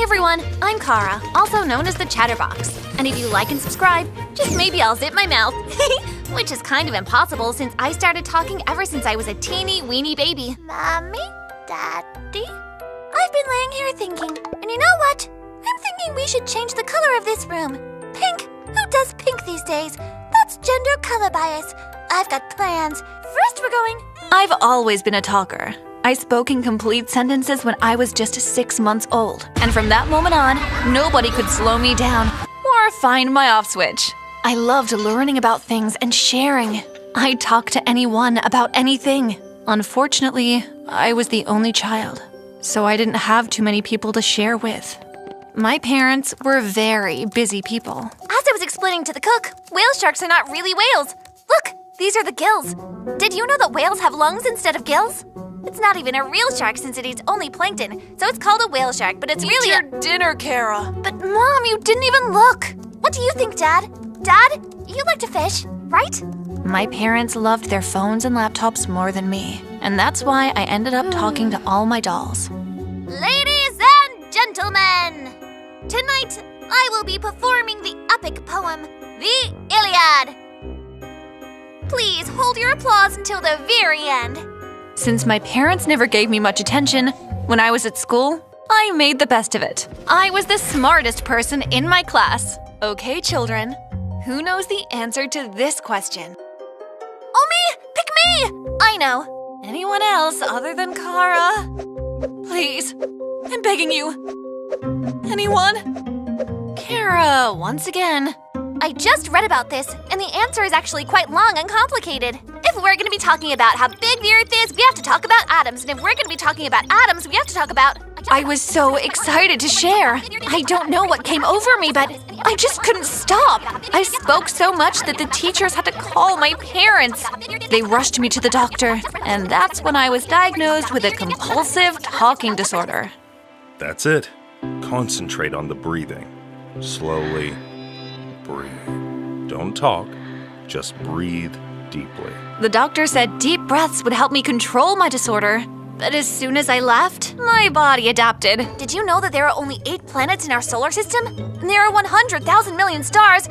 Hey everyone, I'm Kara, also known as the Chatterbox. And if you like and subscribe, just maybe I'll zip my mouth. Which is kind of impossible since I started talking ever since I was a teeny weeny baby. Mommy? Daddy? I've been laying here thinking, and you know what? I'm thinking we should change the color of this room. Pink? Who does pink these days? That's gender color bias. I've got plans. First we're going... I've always been a talker. I spoke in complete sentences when I was just 6 months old. And from that moment on, nobody could slow me down or find my off switch. I loved learning about things and sharing. I'd talk to anyone about anything. Unfortunately, I was the only child, so I didn't have too many people to share with. My parents were very busy people. As I was explaining to the cook, whale sharks are not really whales. Look, these are the gills. Did you know that whales have lungs instead of gills? It's not even a real shark since it eats only plankton, so it's called a whale shark, but it's really your dinner, Kara. But Mom, you didn't even look. What do you think, Dad? Dad, you like to fish, right? My parents loved their phones and laptops more than me, and that's why I ended up talking to all my dolls. Ladies and gentlemen, tonight I will be performing the epic poem, The Iliad. Please hold your applause until the very end. Since my parents never gave me much attention, when I was at school, I made the best of it. I was the smartest person in my class. Okay, children, who knows the answer to this question? Oh, me! Pick me! I know. Anyone else other than Kara? Please, I'm begging you. Anyone? Kara, once again. I just read about this, and the answer is actually quite long and complicated. If we're going to be talking about how big the Earth is, we have to talk about atoms. And if we're going to be talking about atoms, we have to talk about... I was so excited to share. I don't know what came over me, but I just couldn't stop. I spoke so much that the teachers had to call my parents. They rushed me to the doctor, and that's when I was diagnosed with a compulsive talking disorder. That's it. Concentrate on the breathing. Slowly breathe. Don't talk, just breathe deeply. The doctor said deep breaths would help me control my disorder. But as soon as I left, my body adapted. Did you know that there are only 8 planets in our solar system? And there are 100,000 million stars.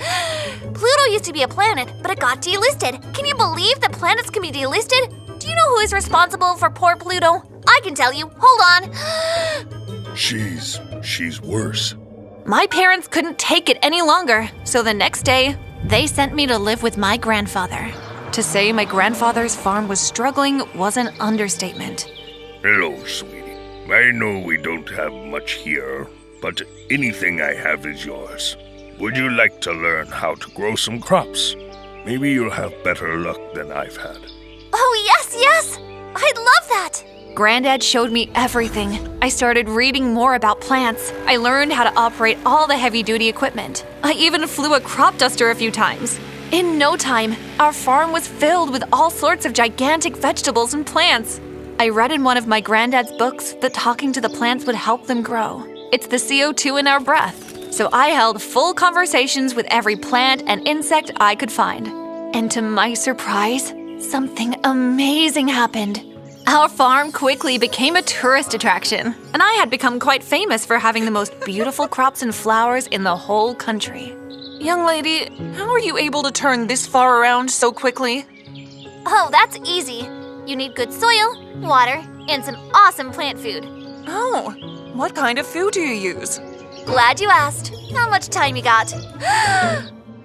Pluto used to be a planet, but it got delisted. Can you believe that planets can be delisted? Do you know who is responsible for poor Pluto? I can tell you. Hold on. She's worse. My parents couldn't take it any longer, so the next day, they sent me to live with my grandfather. To say my grandfather's farm was struggling was an understatement. Hello, sweetie. I know we don't have much here, but anything I have is yours. Would you like to learn how to grow some crops? Maybe you'll have better luck than I've had. Oh, yes! I'd love that! Granddad showed me everything. I started reading more about plants. I learned how to operate all the heavy-duty equipment. I even flew a crop duster a few times. In no time, our farm was filled with all sorts of gigantic vegetables and plants. I read in one of my granddad's books that talking to the plants would help them grow. It's the CO2 in our breath. So I held full conversations with every plant and insect I could find. And to my surprise, something amazing happened. Our farm quickly became a tourist attraction, and I had become quite famous for having the most beautiful crops and flowers in the whole country. Young lady, how are you able to turn this far around so quickly? Oh, that's easy. You need good soil, water, and some awesome plant food. Oh, what kind of food do you use? Glad you asked. How much time you got?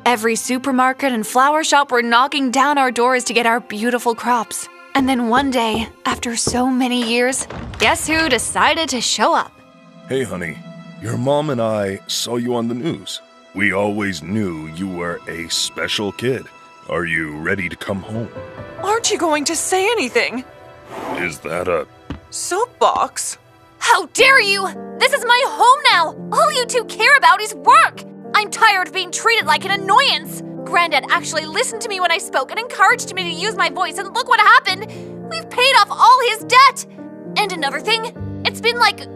Every supermarket and flower shop were knocking down our doors to get our beautiful crops. And then one day, after so many years, guess who decided to show up? Hey, honey. Your mom and I saw you on the news. We always knew you were a special kid. Are you ready to come home? Aren't you going to say anything? Is that a... soapbox? How dare you! This is my home now! All you two care about is work! I'm tired of being treated like an annoyance! Granddad actually listened to me when I spoke and encouraged me to use my voice, and look what happened! We've paid off all his debt! And another thing, it's been like,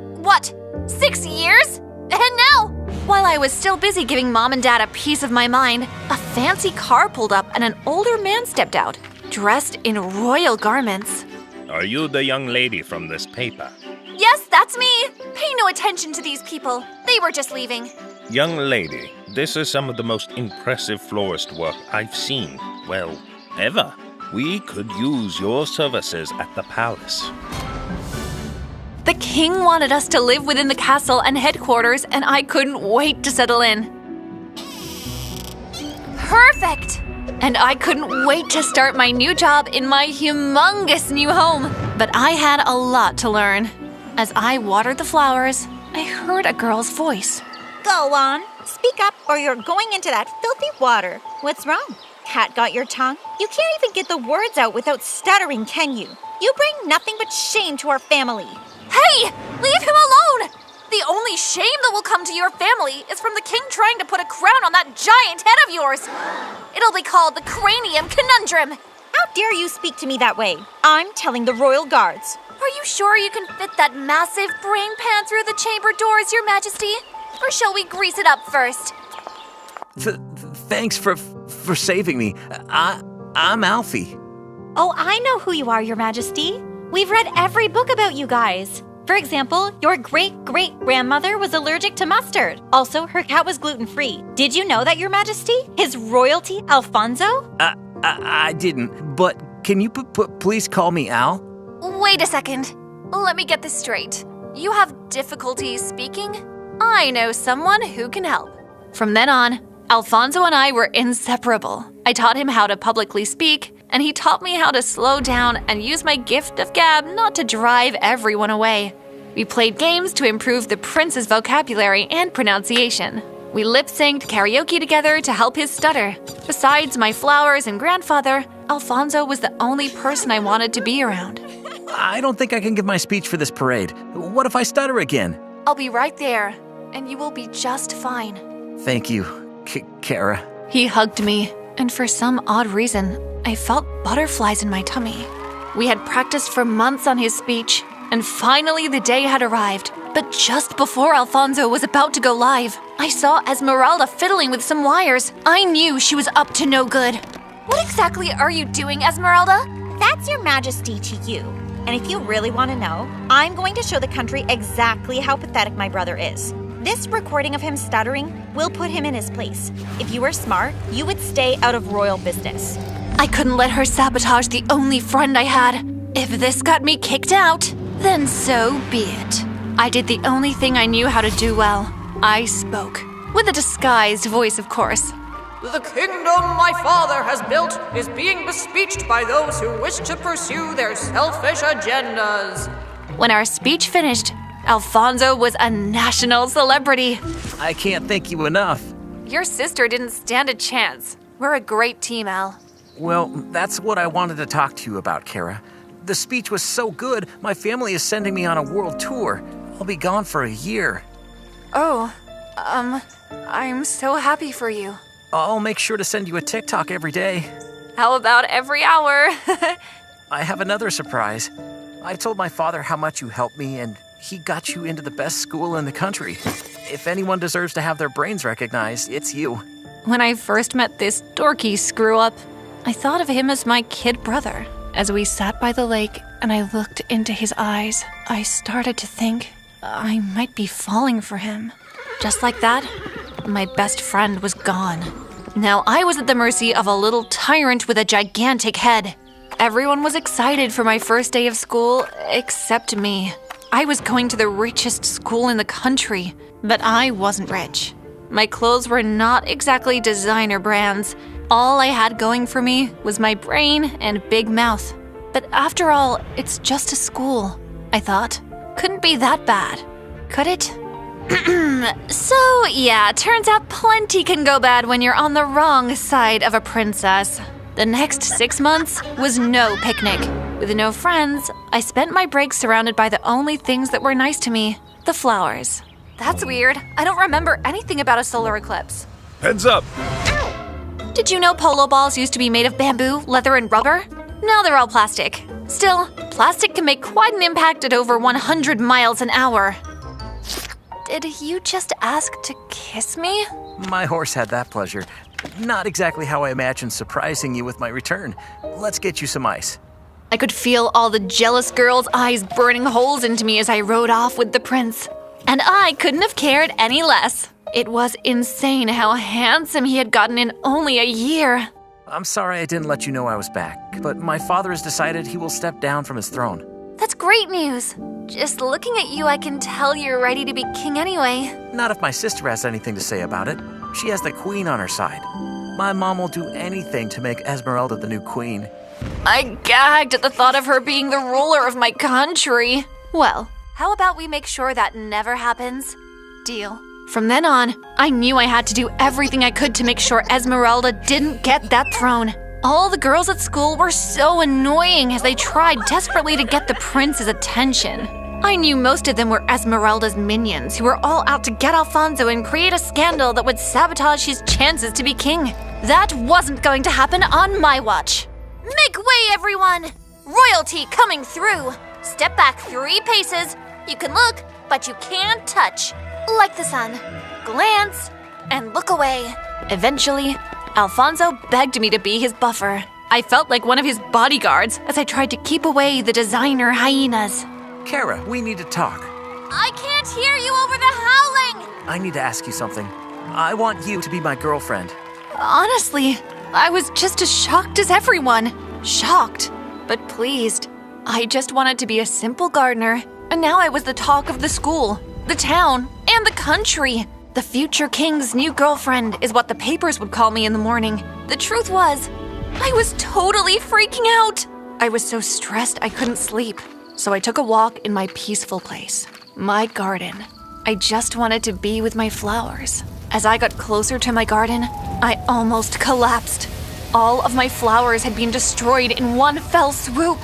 6 years? And now, while I was still busy giving Mom and Dad a piece of my mind, a fancy car pulled up and an older man stepped out, dressed in royal garments. Are you the young lady from this paper? Yes, that's me! Pay no attention to these people. They were just leaving. Young lady, this is some of the most impressive florist work I've seen, well, ever. We could use your services at the palace. The king wanted us to live within the castle and headquarters, and I couldn't wait to settle in. Perfect! And I couldn't wait to start my new job in my humongous new home. But I had a lot to learn. As I watered the flowers, I heard a girl's voice. Go on, speak up or you're going into that filthy water. What's wrong? Cat got your tongue? You can't even get the words out without stuttering, can you? You bring nothing but shame to our family. Hey! Leave him alone! The only shame that will come to your family is from the king trying to put a crown on that giant head of yours. It'll be called the Cranium Conundrum. How dare you speak to me that way? I'm telling the royal guards. Are you sure you can fit that massive brain pan through the chamber doors, Your Majesty? Or shall we grease it up first? Thanks for saving me. I'm Alfie. Oh, I know who you are, Your Majesty. We've read every book about you guys. For example, your great-great-grandmother was allergic to mustard. Also, her cat was gluten-free. Did you know that, Your Majesty? His Royalty, Alfonso? I didn't, but can you please call me Al? Wait a second. Let me get this straight. You have difficulty speaking? I know someone who can help. From then on, Alfonso and I were inseparable. I taught him how to publicly speak, and he taught me how to slow down and use my gift of gab not to drive everyone away. We played games to improve the prince's vocabulary and pronunciation. We lip-synced karaoke together to help his stutter. Besides my flowers and grandfather, Alfonso was the only person I wanted to be around. I don't think I can give my speech for this parade. What if I stutter again? I'll be right there, and you will be just fine. Thank you, Kara. He hugged me, and for some odd reason, I felt butterflies in my tummy. We had practiced for months on his speech, and finally the day had arrived. But just before Alfonso was about to go live, I saw Esmeralda fiddling with some wires. I knew she was up to no good. What exactly are you doing, Esmeralda? That's Your Majesty to you. And if you really want to know, I'm going to show the country exactly how pathetic my brother is. This recording of him stuttering will put him in his place. If you were smart, you would stay out of royal business. I couldn't let her sabotage the only friend I had. If this got me kicked out, then so be it. I did the only thing I knew how to do well. I spoke. With a disguised voice, of course. The kingdom my father has built is being bespeeched by those who wish to pursue their selfish agendas. When our speech finished, Alfonso was a national celebrity. I can't thank you enough. Your sister didn't stand a chance. We're a great team, Al. Well, that's what I wanted to talk to you about, Kara. The speech was so good, my family is sending me on a world tour. I'll be gone for a year. Oh, I'm so happy for you. I'll make sure to send you a TikTok every day. How about every hour? I have another surprise. I told my father how much you helped me, and he got you into the best school in the country. If anyone deserves to have their brains recognized, it's you. When I first met this dorky screw-up, I thought of him as my kid brother. As we sat by the lake and I looked into his eyes, I started to think I might be falling for him. Just like that, my best friend was gone. Now I was at the mercy of a little tyrant with a gigantic head. Everyone was excited for my first day of school, except me. I was going to the richest school in the country, but I wasn't rich. My clothes were not exactly designer brands. All I had going for me was my brain and big mouth. But after all, it's just a school, I thought. Couldn't be that bad, could it? So, yeah, turns out plenty can go bad when you're on the wrong side of a princess. The next 6 months was no picnic. With no friends, I spent my breaks surrounded by the only things that were nice to me, the flowers. That's weird. I don't remember anything about a solar eclipse. Heads up! Did you know polo balls used to be made of bamboo, leather, and rubber? Now they're all plastic. Still, plastic can make quite an impact at over 100 miles an hour. Did you just ask to kiss me? My horse had that pleasure. Not exactly how I imagined surprising you with my return. Let's get you some ice. I could feel all the jealous girls' eyes burning holes into me as I rode off with the prince. and I couldn't have cared any less. It was insane how handsome he had gotten in only a year. I'm sorry I didn't let you know I was back, but my father has decided he will step down from his throne. That's great news. Just looking at you, I can tell you're ready to be king anyway. Not if my sister has anything to say about it. She has the queen on her side. My mom will do anything to make Esmeralda the new queen. I gagged at the thought of her being the ruler of my country. Well, How about we make sure that never happens? Deal. from then on, I knew I had to do everything I could to make sure Esmeralda didn't get that throne. All the girls at school were so annoying as they tried desperately to get the prince's attention. I knew most of them were Esmeralda's minions who were all out to get Alfonso and create a scandal that would sabotage his chances to be king. That wasn't going to happen on my watch. Make way, everyone! Royalty coming through! Step back 3 paces. You can look, but you can't touch. Like the sun. Glance and look away. Eventually, Alfonso begged me to be his buffer. I felt like one of his bodyguards as I tried to keep away the designer hyenas. Kara, we need to talk. I can't hear you over the howling! I need to ask you something. I want you to be my girlfriend. Honestly, I was just as shocked as everyone. Shocked, but pleased. I just wanted to be a simple gardener, and now I was the talk of the school, the town, and the country. The future king's new girlfriend is what the papers would call me in the morning. The truth was, I was totally freaking out. I was so stressed I couldn't sleep, so I took a walk in my peaceful place, my garden. I just wanted to be with my flowers. As I got closer to my garden, I almost collapsed. All of my flowers had been destroyed in one fell swoop.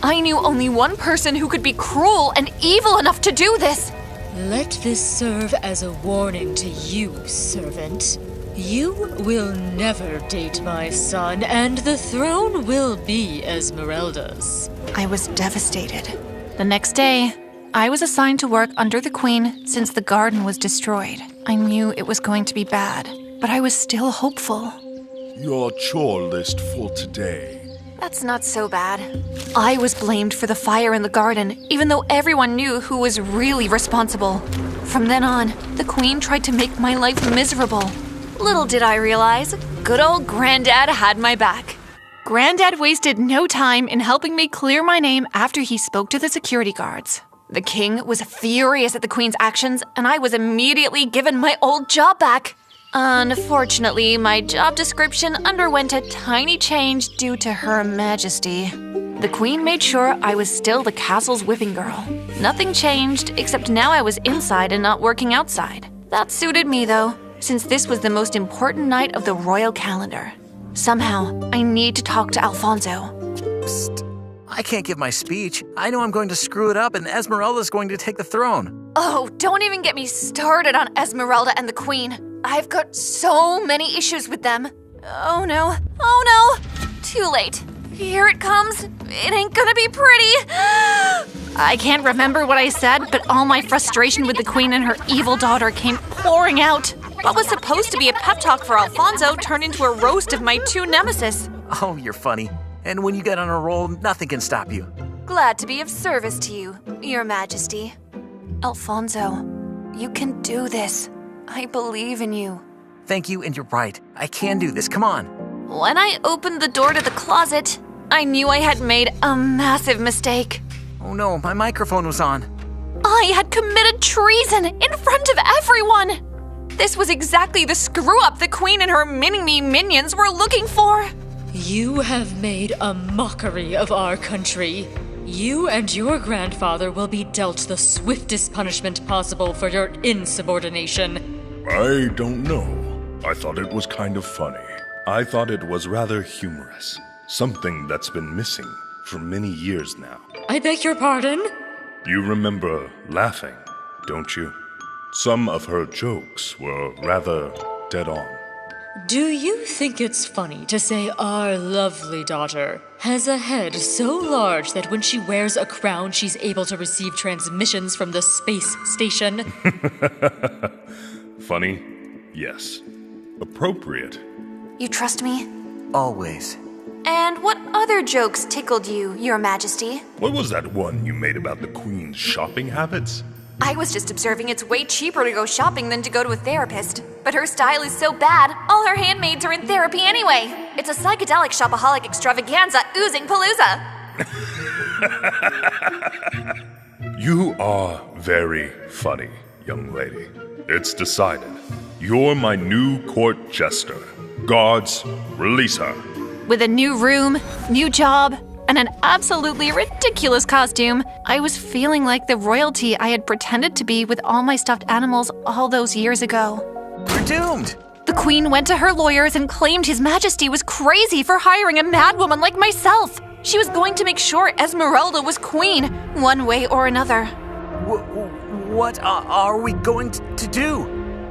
I knew only one person who could be cruel and evil enough to do this. Let this serve as a warning to you, servant. You will never date my son, and the throne will be Esmeralda's. I was devastated. The next day, I was assigned to work under the queen since the garden was destroyed. I knew it was going to be bad, but I was still hopeful. Your chore list for today. That's not so bad. I was blamed for the fire in the garden, even though everyone knew who was really responsible. From then on, the queen tried to make my life miserable. Little did I realize, good old Granddad had my back. Granddad wasted no time in helping me clear my name after he spoke to the security guards. The king was furious at the queen's actions, and I was immediately given my old job back. Unfortunately, my job description underwent a tiny change due to Her Majesty. The queen made sure I was still the castle's whipping girl. Nothing changed, except now I was inside and not working outside. That suited me, though, since this was the most important night of the royal calendar. Somehow, I need to talk to Alfonso. Psst. I can't give my speech. I know I'm going to screw it up and Esmeralda's going to take the throne. Oh, don't even get me started on Esmeralda and the queen. I've got so many issues with them. Oh no, too late. Here it comes. It ain't gonna be pretty. I can't remember what I said, but all my frustration with the queen and her evil daughter came pouring out. What was supposed to be a pep talk for Alfonso turned into a roast of my 2 nemesis. Oh, you're funny. And when you get on a roll, nothing can stop you. Glad to be of service to you, Your Majesty. Alfonso, you can do this. I believe in you. Thank you, and you're right. I can do this. Come on. When I opened the door to the closet, I knew I had made a massive mistake. Oh no, my microphone was on. I had committed treason in front of everyone. This was exactly the screw-up the queen and her mini-me minions were looking for. You have made a mockery of our country. You and your grandfather will be dealt the swiftest punishment possible for your insubordination. I don't know. I thought it was kind of funny. I thought it was rather humorous. Something that's been missing for many years now. I beg your pardon? You remember laughing, don't you? Some of her jokes were rather dead on. Do you think it's funny to say our lovely daughter has a head so large that when she wears a crown, she's able to receive transmissions from the space station? Funny? Yes. Appropriate? You trust me? Always. And what other jokes tickled you, Your Majesty? What was that one you made about the Queen's shopping habits? I was just observing it's way cheaper to go shopping than to go to a therapist. But her style is so bad, all her handmaids are in therapy anyway. It's a psychedelic shopaholic extravaganza oozing palooza. You are very funny, young lady. It's decided. You're my new court jester. Guards, release her. With a new room, new job, and an absolutely ridiculous costume, I was feeling like the royalty I had pretended to be with all my stuffed animals all those years ago. We're doomed! The queen went to her lawyers and claimed His Majesty was crazy for hiring a madwoman like myself. She was going to make sure Esmeralda was queen, one way or another. What are we going to do?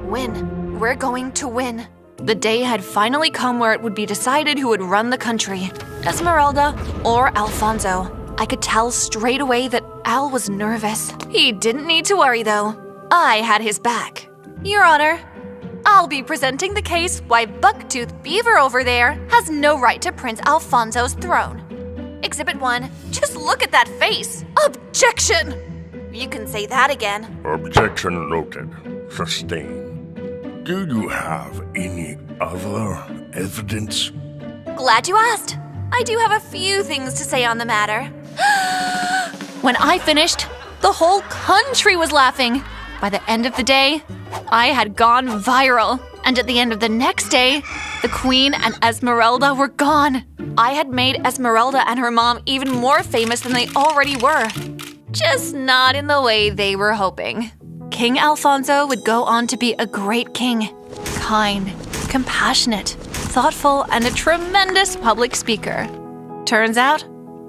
Win. We're going to win. The day had finally come where it would be decided who would run the country, Esmeralda or Alfonso. I could tell straight away that Al was nervous. He didn't need to worry, though. I had his back. Your Honor, I'll be presenting the case why Bucktooth Beaver over there has no right to Prince Alfonso's throne. Exhibit 1. Just look at that face. Objection! You can say that again. Objection noted. Sustained. Do you have any other evidence? Glad you asked. I do have a few things to say on the matter. When I finished, the whole country was laughing. By the end of the day, I had gone viral. And at the end of the next day, the Queen and Esmeralda were gone. I had made Esmeralda and her mom even more famous than they already were. Just not in the way they were hoping. King Alfonso would go on to be a great king. Kind, compassionate, thoughtful, and a tremendous public speaker. Turns out,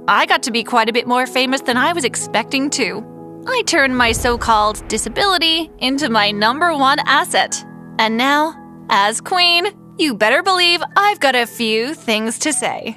I got to be quite a bit more famous than I was expecting to. I turned my so-called disability into my #1 asset. And now, as queen, you better believe I've got a few things to say.